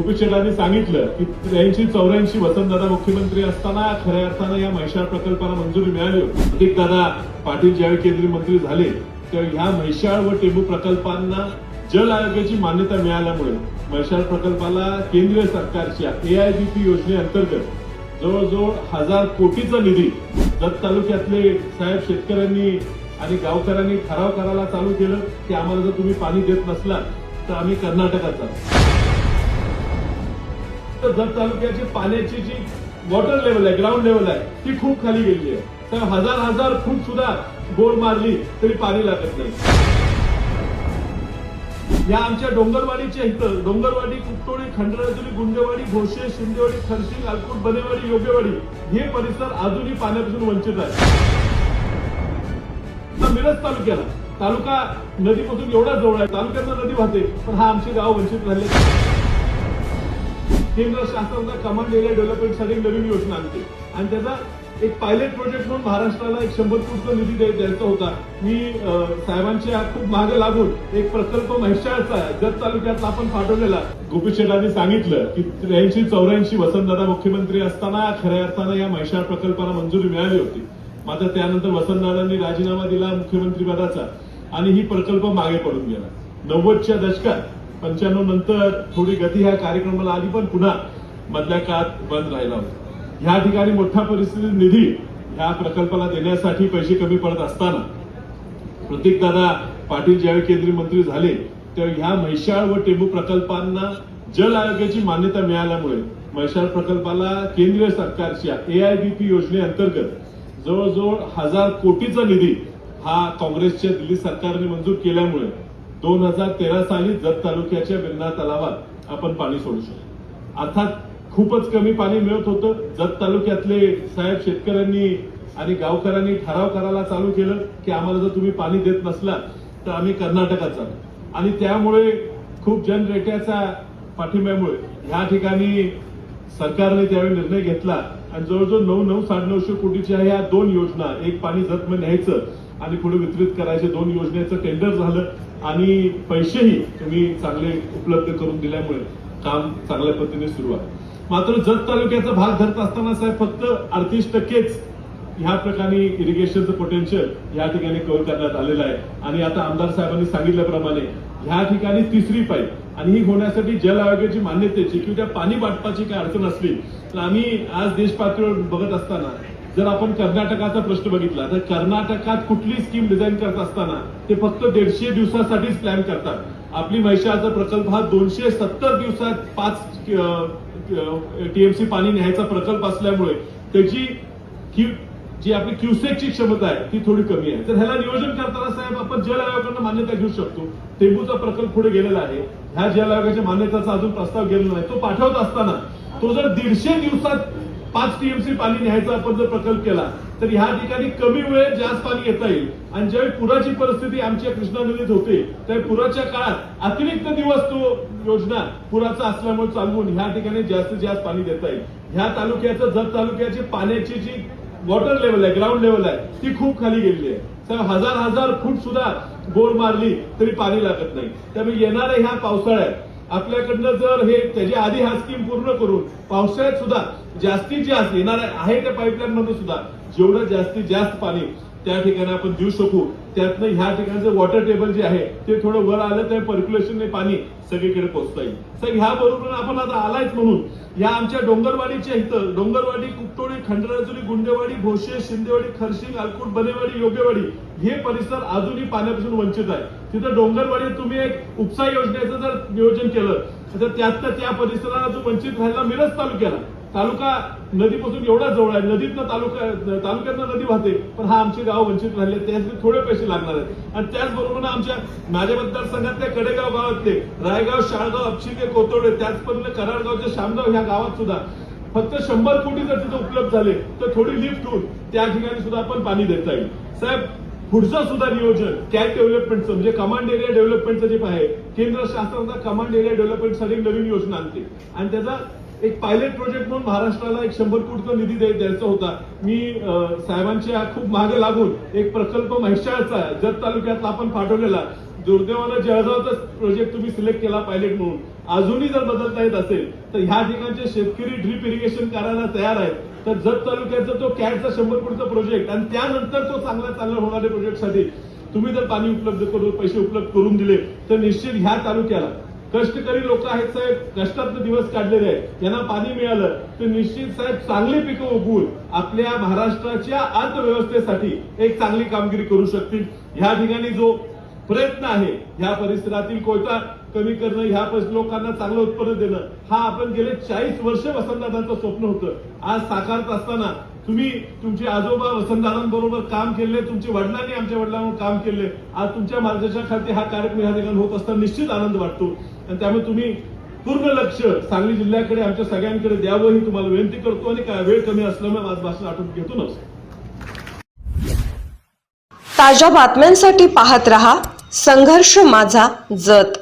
गोपी शेटांनी सांगितलं की 83-84 वसंतदादा मुख्यमंत्री असताना खऱ्या अर्थानं या म्हैसाळ प्रकल्पाला मंजुरी मिळाली होती. प्रतीकदादा पाटील ज्यावेळी केंद्रीय मंत्री झाले तेव्हा ह्या म्हैसाळ व टेंभू प्रकल्पांना जल आयोगाची मान्यता मिळाल्यामुळे म्हैसाळ प्रकल्पाला केंद्रीय सरकारच्या AIBP योजनेअंतर्गत जवळजवळ 1000 कोटीचा निधी जत तालुक्यातले साहेब शेतकऱ्यांनी आणि गावकऱ्यांनी ठराव करायला चालू केलं की आम्हाला जर तुम्ही पाणी देत नसला तर आम्ही कर्नाटकात जातो. तर जत तालुक्याची पाण्याची जी वॉटर लेवल आहे, ग्राउंड लेवल आहे, ती खूप खाली गेलेली आहे. तर हजार फूट सुद्धा बोर मारली तरी पाणी लागत नाही. या आमच्या डोंगरवाडीच्या इथं डोंगरवाडी, कुपटोळी, खंडराजुरी, गुंडेवाडी, घोषे, शिंदेवाडी, खरशिंग, अलकुट, बनेवाडी, योगेवाडी हे परिसर अजूनही पाण्यापासून वंचित आहे. मिरज तालुका नदीपासून एवढा जवळ आहे, तालुक्यात नदी वाहते, पण हा आमचे गाव वंचित राहिले. केंद्र शासनाचा कमांड एरिया डेव्हलपमेंटसाठी नवीन योजना आणते आणि त्याचा एक पायलट प्रोजेक्ट म्हणून महाराष्ट्राला 100 कोटीचा निधी द्यायचा होता. मी साहेबांच्या खूप मागे लागून एक प्रकल्प म्हैसाळचा जत तालुक्यात आपण पाठवलेला. गोपी शेटांनी सांगितलं की 83-84 वसंतदादा मुख्यमंत्री असताना खऱ्या अर्थानं या म्हैसाळ प्रकल्पाला मंजुरी मिळाली होती. मात्र त्यानंतर वसंतदादांनी राजीनामा दिला मुख्यमंत्रीपदाचा आणि ही प्रकल्प मागे पडून गेला. 90च्या दशकात 95 नंतर थोडी गती ह्या कार्यक्रमाला आली, पण पुन्हा मधल्या काळात बंद राहिला होता. ह्या ठिकाणी मोठ्या परिस्थितीत निधी ह्या प्रकल्पाला देण्यासाठी पैसे कमी पडत असताना प्रतीकदादा पाटील ज्यावेळी केंद्रीय मंत्री झाले तेव्हा ह्या म्हैसाळ व टेंभू प्रकल्पांना जल आयोगाची मान्यता मिळाल्यामुळे म्हैसाळ प्रकल्पाला केंद्रीय सरकारच्या AIBP योजनेअंतर्गत जवळजवळ 1000 कोटीचा निधी हा काँग्रेसच्या दिल्ली सरकारने मंजूर केल्यामुळे 2013 साली जत तालुक्याच्या बिरनाळ तलावात आपण पाणी सोडू शकतो. अर्थात खूपच कमी पाणी मिळत होतं. जत तालुक्यातले साहेब शेतकऱ्यांनी आणि गावकऱ्यांनी ठराव करायला चालू केलं की आम्हाला जर तुम्ही पाणी देत नसला तर आम्ही कर्नाटकात जातो आणि त्यामुळे खूप जनरेट्याच्या पाठिंब्यामुळे ह्या ठिकाणी सरकारने त्यावेळी निर्णय घेतला आणि जवळजवळ 900-950 कोटीच्या ह्या 2 योजना, एक पाणी जतमध्ये न्यायचं आणि पुढे वितरित करायचे 2 योजनेचं टेंडर झालं आणि पैसेही तुम्ही चांगले उपलब्ध करून दिल्यामुळे काम चांगल्या पद्धतीने सुरू आहे. मात्र जत तालुक्याचा भाग धरत असताना साहेब फक्त 38% ह्या प्रकारे इरिगेशनचं पोटेन्शियल या ठिकाणी कव्हर करण्यात आलेलं आहे आणि आता आमदार साहेबांनी सांगितल्याप्रमाणे ह्या ठिकाणी 3री पाईप आणि ही होण्यासाठी जल आयोगाची मान्यतेची किंवा त्या पाणी वाटपाची काय अडचण असली तर आम्ही आज देश पातळीवर बघत असताना जर आपण कर्नाटकाचा प्रश्न बघितला तर कर्नाटकात कुठली स्कीम डिझाईन करत असताना ते फक्त 150 दिवसासाठीच प्लॅन करतात. आपली म्हैसाळचा प्रकल्प हा 270 दिवसात 5 TMC पाणी न्यायचा प्रकल्प असल्यामुळे त्याची जी आपली क्युसेकची क्षमता आहे ती थोडी कमी आहे. तर ह्याला नियोजन करताना साहेब आपण जल आयोगाकडून मान्यता घेऊ शकतो. टेंभूचा प्रकल्प पुढे गेलेला आहे. ह्या जल आयोगाच्या मान्यतेचा अजून प्रस्ताव गेलेला नाही. तो पाठवत असताना तो जर 150 दिवसात 5 TMC पाणी न्यायचा आपण जर प्रकल्प केला तर ह्या ठिकाणी कमी वेळेत जास्त पाणी येता येईल आणि ज्यावेळी पुराची परिस्थिती आमच्या कृष्णा नदीत होते त्यावेळी पुराच्या काळात अतिरिक्त दिवस तो योजना पुराचा असल्यामुळे चालवून ह्या ठिकाणी जास्तीत जास्त पाणी देता येईल. ह्या तालुक्याचं जत तालुक्याची पाण्याची जी वॉटर लेवल आहे, ग्राउंड लेवल आहे, ती खूप खाली गेलेली आहे. तर हजार फूट सुद्धा बोर मारली तरी पाणी लागत नाही. त्यामुळे येणाऱ्या ह्या पावसाळ्यात आपल्याकडनं जर हे त्याच्या आधी हा स्कीम पूर्ण करून पावसाळ्यात सुद्धा जास्तीत जास्त येणार आहे त्या पाईपलाईन मध्ये सुद्धा जेवढं जास्तीत जास्त पाणी त्या ठिकाणी आपण देऊ शकू त्यातनं ह्या ठिकाणचं वॉटर टेबल जे आहे ते थोडं वर आलं तर पर्क्युलेशनने पाणी सगळीकडे पोहोचता येईल. सर ह्या बरोबर आपण आता आलायच म्हणून या आमच्या डोंगरवाडीच्या इथं डोंगरवाडी, कुपटोळी, खंडराजुरी, गुंडेवाडी, घोषे, शिंदेवाडी, खरशिंग, अलकुट, बनेवाडी, योगेवाडी हे परिसर अजूनही पाण्यापासून वंचित आहे. तिथं डोंगरवाडीत तुम्ही एक उपसा योजनेचं जर नियोजन केलं तर त्यात त्या परिसराला जो वंचित राहिला मिरज तालुका नदीपासून एवढा जवळ आहे, नदीतनं तालुक्यातनं नदी वाहते, पण हा आमचे गाव वंचित राहिले. त्यासाठी थोडे पैसे लागणार आहेत आणि त्याचबरोबर आमच्या माझ्या मतदारसंघातल्या कडेगाव गावातले रायगाव, शाळगाव, अपशिगे, कोतोडे, त्याचबरोबर कराडगावच्या शामगाव ह्या गावात सुद्धा फक्त 100 कोटी जर तिथे उपलब्ध झाले तर थोडी लिफ्ट होऊन त्या ठिकाणी सुद्धा आपण पाणी देता येईल. साहेब पुढचं सुद्धा नियोजन कॅट डेव्हलपमेंटचं म्हणजे कमांड एरिया डेव्हलपमेंटचं जे आहे केंद्र शासनाचा कमांड एरिया डेव्हलपमेंटसाठी नवीन योजना आणते आणि त्याचा एक पायलट प्रोजेक्ट म्हणून महाराष्ट्राला 100 कोटीचा निधी द्यायचा होता. मी साहेबांच्या खूप मागे लागून एक प्रकल्प म्हैसाळचा जत तालुक्यात आपण पाठवलेला. दुर्दैवानं जळगावचा प्रोजेक्ट तुम्ही सिलेक्ट केला पायलट म्हणून अजूनही जर बदलता येत असेल तर ह्या ठिकाणचे शेतकरी ड्रीप इरिगेशन करायला तयार आहेत. तर जत तालुक्याचा तो कॅटचा 100 कोटीचा प्रोजेक्ट आणि त्यानंतर तो चांगला होणाऱ्या प्रोजेक्टसाठी तुम्ही जर पाणी उपलब्ध करून पैसे उपलब्ध करून दिले तर निश्चित ह्या तालुक्याला कष्टकरी लोक आहेत साहेब, कष्टातले दिवस काढलेले आहेत, यांना पाणी मिळालं तर निश्चित साहेब चांगली पिकं उगवून आपल्या महाराष्ट्राच्या अर्थव्यवस्थेसाठी एक चांगली कामगिरी करू शकतील. ह्या ठिकाणी जो प्रयत्न आहे ह्या परिसरातील कोयता कमी करणं, ह्या लोकांना चांगलं उत्पन्न देणं, हा आपण गेले 40 वर्ष वसंतदादांचं स्वप्न होतं. आज साकारत असताना तुम्ही तुमचे आजोबा वसंतदादांबरोबर काम केले, तुमच्या वडिलांनी आमच्या वडिलांवर काम केले. आज तुमच्या मार्गदर्शनाखाली हा कार्यक्रम या ठिकाणी होत असताना निश्चित आनंद वाटतो आणि त्यामुळे तुम्ही पूर्ण लक्ष सांगली जिल्ह्याकडे आमच्या सगळ्यांकडे द्यावं ही तुम्हाला विनंती करतो आणि काय वेळ कमी असल्यामुळे माझं भाषण आटोप घेतो. नमस्कार. ताज्या बातम्यांसाठी पाहत रहा संघर्ष माझा जत.